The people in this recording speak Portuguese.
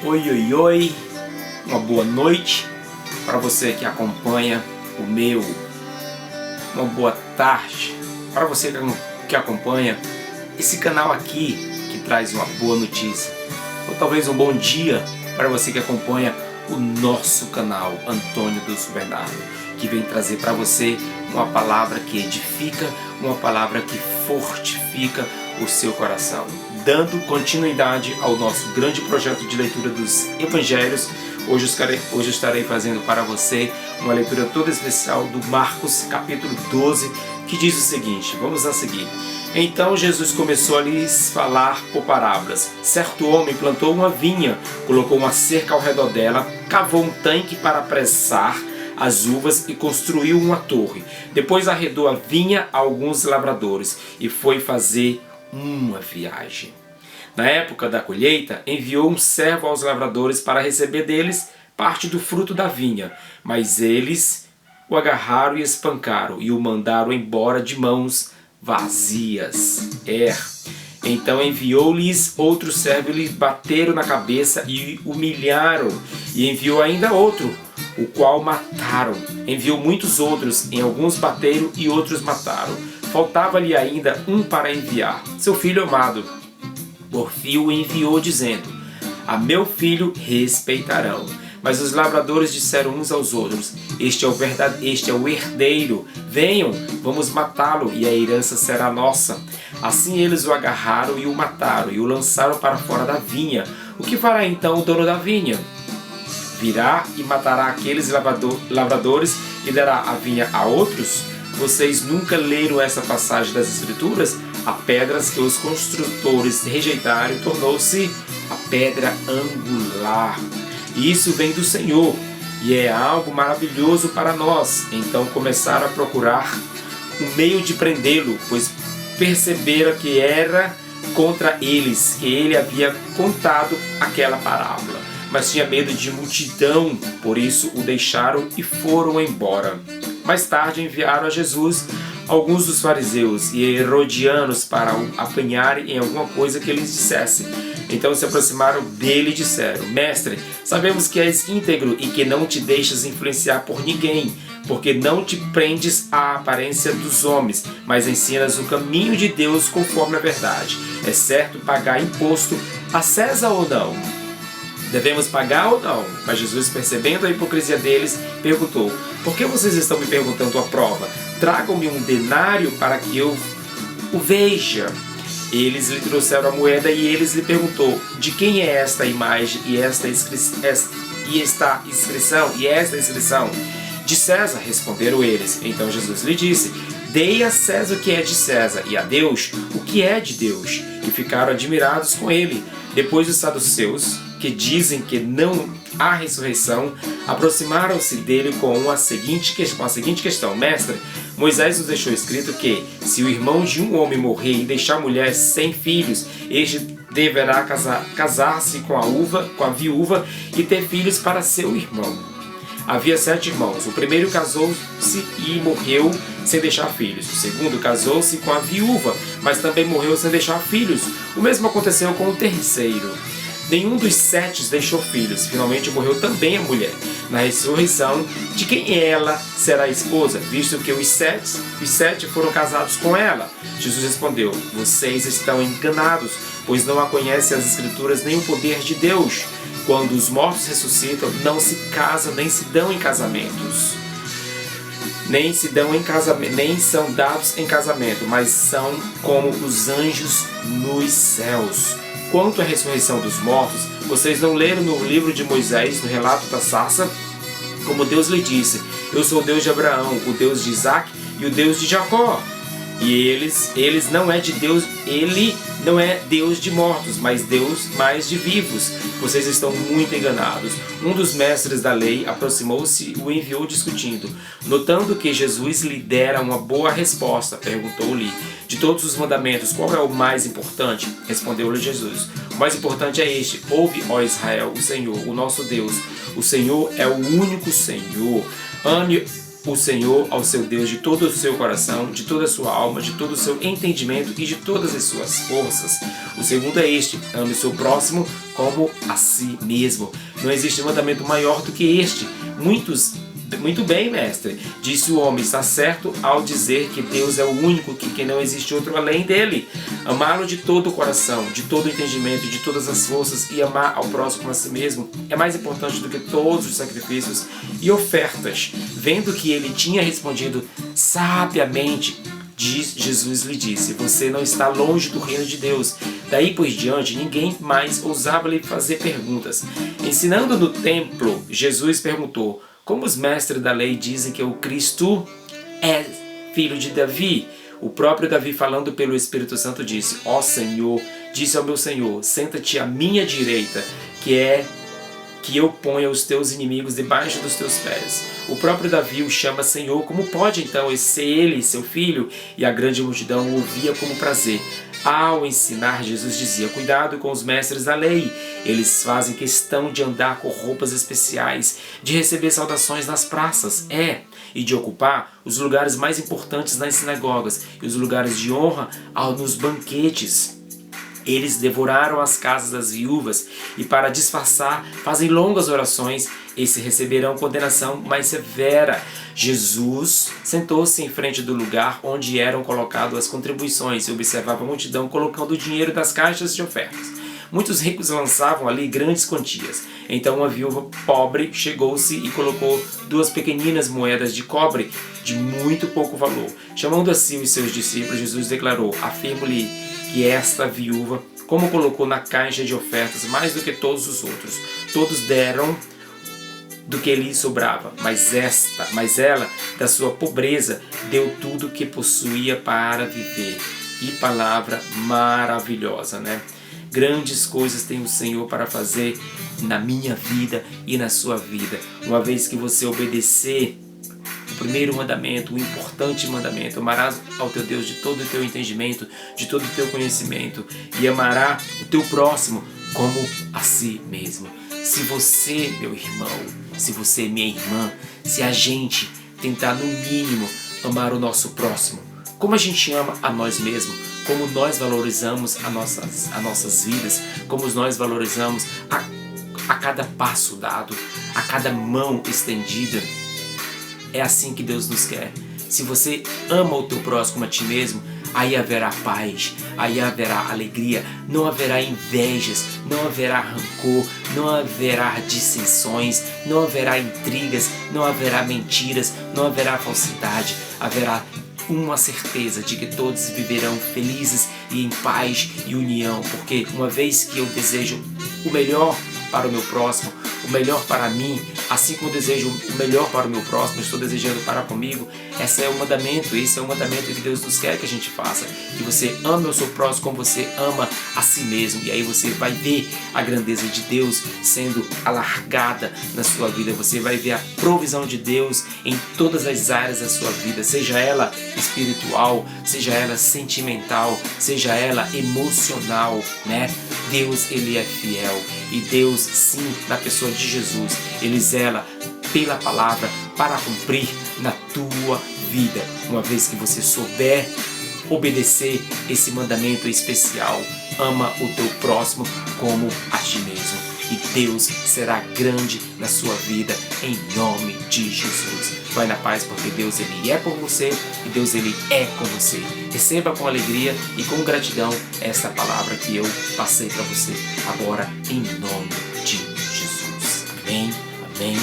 Oi, oi, oi, uma boa noite para você que acompanha o meu, uma boa tarde para você que acompanha esse canal aqui que traz uma boa notícia, ou talvez um bom dia para você que acompanha o nosso canal Antônio Dulce Bernardo, que vem trazer para você uma palavra que edifica, uma palavra que fortifica o seu coração. Dando continuidade ao nosso grande projeto de leitura dos Evangelhos, hoje estarei fazendo para você uma leitura toda especial do Marcos capítulo 12, que diz o seguinte, vamos a seguir. Então Jesus começou a lhes falar por parábolas. Certo homem plantou uma vinha, colocou uma cerca ao redor dela, cavou um tanque para pressar as uvas e construiu uma torre. Depois arredou a vinha a alguns lavradores e foi fazer uma viagem. Na época da colheita, enviou um servo aos lavradores para receber deles parte do fruto da vinha, mas eles o agarraram e espancaram e o mandaram embora de mãos vazias. Então enviou-lhes outro servo e lhes bateram na cabeça e humilharam, e enviou ainda outro, o qual mataram. Enviou muitos outros, em alguns bateram e outros mataram. Faltava-lhe ainda um para enviar, seu filho amado. Por fim o enviou dizendo, a meu filho respeitarão. Mas os lavradores disseram uns aos outros, este é o herdeiro, venham, vamos matá-lo e a herança será nossa. Assim eles o agarraram e o mataram e o lançaram para fora da vinha. O que fará então o dono da vinha? Virá e matará aqueles lavradores e dará a vinha a outros? Vocês nunca leram essa passagem das Escrituras? A pedra que os construtores rejeitaram tornou-se a pedra angular. E isso vem do Senhor, e é algo maravilhoso para nós. Então começaram a procurar um meio de prendê-lo, pois perceberam que era contra eles que ele havia contado aquela parábola. Mas tinha medo de multidão, por isso o deixaram e foram embora. Mais tarde enviaram a Jesus alguns dos fariseus e herodianos para o apanharem em alguma coisa que ele dissesse. Então se aproximaram dele e disseram, Mestre, sabemos que és íntegro e que não te deixas influenciar por ninguém, porque não te prendes à aparência dos homens, mas ensinas o caminho de Deus conforme a verdade. É certo pagar imposto a César ou não? Devemos pagar ou não? Mas Jesus, percebendo a hipocrisia deles, perguntou, por que vocês estão me perguntando a prova? Tragam-me um denário para que eu o veja. Eles lhe trouxeram a moeda e eles lhe perguntou, de quem é esta imagem e esta inscrição? De César, responderam eles. Então Jesus lhe disse, dei a César o que é de César e a Deus o que é de Deus. E ficaram admirados com ele. Depois os saduceus, que dizem que não há ressurreição, aproximaram-se dele com a seguinte questão, Mestre, Moisés nos deixou escrito que, se o irmão de um homem morrer e deixar a mulher sem filhos, este deverá casar-se com a viúva e ter filhos para seu irmão. Havia 7 irmãos. O primeiro casou-se e morreu sem deixar filhos. O segundo casou-se com a viúva, mas também morreu sem deixar filhos. O mesmo aconteceu com o terceiro. Nenhum dos 7 deixou filhos. Finalmente morreu também a mulher. Na ressurreição, de quem ela será esposa, visto que os sete foram casados com ela? Jesus respondeu, vocês estão enganados, pois não a conhecem as Escrituras nem o poder de Deus. Quando os mortos ressuscitam, não se casam, nem se dão em casamentos. Nem são dados em casamento, mas são como os anjos nos céus. Quanto à ressurreição dos mortos, vocês não leram no livro de Moisés, no relato da sarça, como Deus lhe disse, eu sou o Deus de Abraão, o Deus de Isaac e o Deus de Jacó. E eles não é de Deus, ele não é Deus de mortos, mas Deus mais de vivos. Vocês estão muito enganados. Um dos mestres da lei aproximou-se e o enviou discutindo. Notando que Jesus lhe dera uma boa resposta, perguntou-lhe, de todos os mandamentos, qual é o mais importante? Respondeu-lhe Jesus, o mais importante é este, ouve, ó Israel, o Senhor, o nosso Deus. O Senhor é o único Senhor. o Senhor ao seu Deus de todo o seu coração, de toda a sua alma, de todo o seu entendimento e de todas as suas forças. O segundo é este: ame o seu próximo como a si mesmo. Não existe mandamento maior do que este. Muito bem, mestre, disse o homem, está certo ao dizer que Deus é o único, que não existe outro além dele. Amá-lo de todo o coração, de todo o entendimento, de todas as forças e amar ao próximo como a si mesmo é mais importante do que todos os sacrifícios e ofertas. Vendo que ele tinha respondido sabiamente, Jesus lhe disse: você não está longe do reino de Deus. Daí por diante, ninguém mais ousava lhe fazer perguntas. Ensinando no templo, Jesus perguntou: como os mestres da lei dizem que o Cristo é filho de Davi? O próprio Davi, falando pelo Espírito Santo, disse: ó Senhor, disse ao meu Senhor, senta-te à minha direita, que eu ponha os teus inimigos debaixo dos teus pés. O próprio Davi o chama Senhor. Como pode então ser ele, seu filho? E a grande multidão o ouvia como prazer. Ao ensinar, Jesus dizia: cuidado com os mestres da lei. Eles fazem questão de andar com roupas especiais, de receber saudações nas praças, e de ocupar os lugares mais importantes nas sinagogas e os lugares de honra nos banquetes. Eles devoraram as casas das viúvas e, para disfarçar, fazem longas orações. Esses receberão condenação mais severa. Jesus sentou-se em frente do lugar onde eram colocadas as contribuições e observava a multidão colocando o dinheiro das caixas de ofertas. Muitos ricos lançavam ali grandes quantias. Então uma viúva pobre chegou-se e colocou 2 pequeninas moedas de cobre de muito pouco valor. Chamando a si os seus discípulos, Jesus declarou: afirmo-lhe que esta viúva, como colocou na caixa de ofertas mais do que todos os outros, todos deram do que lhe sobrava, mas ela, da sua pobreza, deu tudo o que possuía para viver. Que palavra maravilhosa, né? Grandes coisas tem o Senhor para fazer na minha vida e na sua vida. Uma vez que você obedecer o primeiro mandamento, o importante mandamento: amarás ao teu Deus de todo o teu entendimento, de todo o teu conhecimento, e amará o teu próximo como a si mesmo. Se você, meu irmão, se você, minha irmã, se a gente tentar no mínimo amar o nosso próximo, como a gente ama a nós mesmos, como nós valorizamos as nossas vidas, como nós valorizamos a cada passo dado, a cada mão estendida, é assim que Deus nos quer. Se você ama o teu próximo como a ti mesmo, aí haverá paz, aí haverá alegria, não haverá invejas, não haverá rancor, não haverá dissensões, não haverá intrigas, não haverá mentiras, não haverá falsidade. Haverá uma certeza de que todos viverão felizes e em paz e união, porque uma vez que eu desejo o melhor para o meu próximo, o melhor para mim, assim como eu desejo o melhor para o meu próximo, estou desejando para comigo. Esse é o mandamento que Deus nos quer que a gente faça, que você ame o seu próximo como você ama a si mesmo, e aí você vai ver a grandeza de Deus sendo alargada na sua vida. Você vai ver a provisão de Deus em todas as áreas da sua vida, seja ela espiritual, seja ela sentimental, seja ela emocional, né? Deus, Ele é fiel, e Deus, sim, na pessoa de Jesus, Ele zela pela palavra para cumprir na tua vida. Uma vez que você souber obedecer esse mandamento especial: ama o teu próximo como a ti mesmo, e Deus será grande na sua vida, em nome de Jesus. Vai na paz, porque Deus, Ele é por você, e Deus, Ele é com você. Receba com alegria e com gratidão esta palavra que eu passei para você agora, em nome de Jesus. Amém, amém.